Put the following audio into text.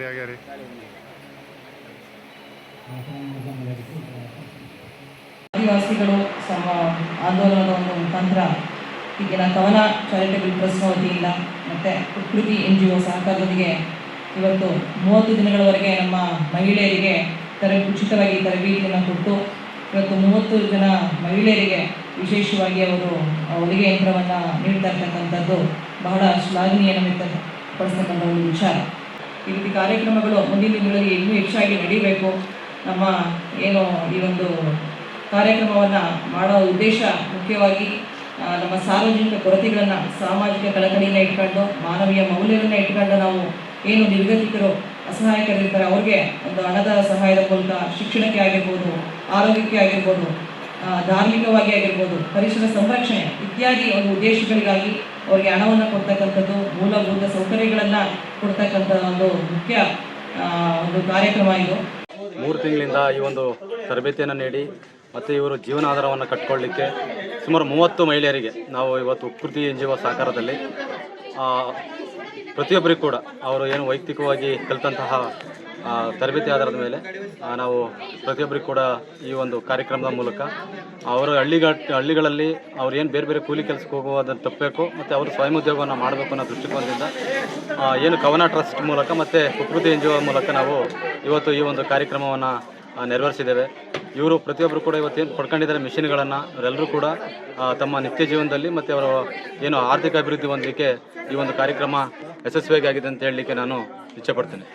ಆಗ್ಯಾರಿ ಆದಿವಾಸಿಗಳು ಆಂದೋಲನದ ಒಂದು ಮುಖಾಂತರ ಈಗಿನ ಕವನ ಚಾರಿಟೇಬಲ್ ಟ್ರಸ್ಟ್ ವತಿಯಿಂದ ಮತ್ತು ಪ್ರಕೃತಿ NGO ಸಹಕಾರದೊಂದಿಗೆ ಇವತ್ತು 30 ದಿನಗಳವರೆಗೆ ನಮ್ಮ ಮಹಿಳೆಯರಿಗೆ ಉಚಿತವಾಗಿ ತರಬೇತಿಯನ್ನು ಕೊಟ್ಟು ಇವತ್ತು 30 ಜನ ಮಹಿಳೆಯರಿಗೆ ವಿಶೇಷವಾಗಿ ಅವರು ಹೊಲಿಗೆ ಯಂತ್ರವನ್ನು ನೀಡ್ತಾ ಇರ್ತಕ್ಕಂಥದ್ದು ಬಹಳ ಶ್ಲಾಘನೀಯ ಪಡಿಸ್ತಕ್ಕಂಥ ಒಂದು ವಿಚಾರ. ಈ ರೀತಿ ಕಾರ್ಯಕ್ರಮಗಳು ಮುಂದಿನ ದಿನಗಳಲ್ಲಿ ಇನ್ನೂ ಹೆಚ್ಚಾಗಿ ನಡೀಬೇಕು. ನಮ್ಮ ಏನು ಈ ಒಂದು ಕಾರ್ಯಕ್ರಮವನ್ನು ಮಾಡೋ ಉದ್ದೇಶ ಮುಖ್ಯವಾಗಿ ನಮ್ಮ ಸಾರ್ವಜನಿಕ ಕೊರತೆಗಳನ್ನು ಸಾಮಾಜಿಕ ಕಳಕಳಿಯನ್ನು ಇಟ್ಕೊಂಡು ಮಾನವೀಯ ಮೌಲ್ಯವನ್ನು ಇಟ್ಕೊಂಡು ನಾವು ಏನು ನಿರ್ಗತಿಕರು ಅಸಹಾಯಕರಿರ್ತಾರೆ ಅವ್ರಿಗೆ ಒಂದು ಹಣದ ಸಹಾಯದ ಮೂಲಕ ಶಿಕ್ಷಣಕ್ಕೆ ಆಗಿರ್ಬೋದು, ಆರೋಗ್ಯಕ್ಕೆ ಆಗಿರ್ಬೋದು, ಧಾರ್ಮಿಕವಾಗಿ ಆಗಿರ್ಬೋದು, ಪರಿಸರ ಸಂರಕ್ಷಣೆ ಇತ್ಯಾದಿ ಒಂದು ಉದ್ದೇಶಗಳಿಗಾಗಿ ಅವರಿಗೆ ಹಣವನ್ನು ಕೊಡ್ತಕ್ಕಂಥದ್ದು, ಮೂಲಭೂತ ಸೌಕರ್ಯಗಳನ್ನು ಕೊಡ್ತಕ್ಕಂಥ ಒಂದು ಮುಖ್ಯ ಒಂದು ಕಾರ್ಯಕ್ರಮ ಇದು. 3 ತಿಂಗಳಿಂದ ಈ ಒಂದು ತರಬೇತಿಯನ್ನು ನೀಡಿ ಮತ್ತು ಇವರು ಜೀವನಾಧಾರವನ್ನು ಕಟ್ಕೊಳ್ಳಿಕ್ಕೆ ಸುಮಾರು 30 ಮಹಿಳೆಯರಿಗೆ ನಾವು ಇವತ್ತು ಪ್ರಕೃತಿ NGO ಸಹಕಾರದಲ್ಲಿ ಪ್ರತಿಯೊಬ್ಬರಿಗೂ ಕೂಡ ಅವರು ಏನು ವೈಯಕ್ತಿಕವಾಗಿ ಕಲಿತಂತಹ ತರಬೇತಿ ಆಧಾರದ ಮೇಲೆ ನಾವು ಪ್ರತಿಯೊಬ್ಬರಿಗೂ ಕೂಡ ಈ ಒಂದು ಕಾರ್ಯಕ್ರಮದ ಮೂಲಕ ಅವರು ಹಳ್ಳಿಗಳಲ್ಲಿ ಅವ್ರು ಏನು ಬೇರೆ ಬೇರೆ ಕೂಲಿ ಕೆಲಸಕ್ಕೆ ಹೋಗುವುದನ್ನು ತಪ್ಪಬೇಕು ಮತ್ತು ಅವರು ಸ್ವಯಂ ಉದ್ಯೋಗವನ್ನು ಮಾಡಬೇಕು ಅನ್ನೋ ದೃಷ್ಟಿಕೋನದಿಂದ ಏನು ಕವನ ಟ್ರಸ್ಟ್ ಮೂಲಕ ಮತ್ತು ಪ್ರಕೃತಿ NGO ಮೂಲಕ ನಾವು ಇವತ್ತು ಈ ಒಂದು ಕಾರ್ಯಕ್ರಮವನ್ನು ನೆರವೇರಿಸಿದ್ದೇವೆ. ಇವರು ಪ್ರತಿಯೊಬ್ಬರು ಕೂಡ ಇವತ್ತೇನು ಪಡ್ಕೊಂಡಿದ್ದಾರೆ ಮಿಷನ್ಗಳನ್ನು, ಅವರೆಲ್ಲರೂ ಕೂಡ ತಮ್ಮ ನಿತ್ಯ ಜೀವನದಲ್ಲಿ ಮತ್ತು ಅವರ ಏನು ಆರ್ಥಿಕ ಅಭಿವೃದ್ಧಿ ಹೊಂದಲಿಕ್ಕೆ ಈ ಒಂದು ಕಾರ್ಯಕ್ರಮ ಯಶಸ್ವಿಯಾಗಿದೆ ಅಂತ ಹೇಳಲಿಕ್ಕೆ ನಾನು ಇಚ್ಛೆಪಡ್ತೇನೆ.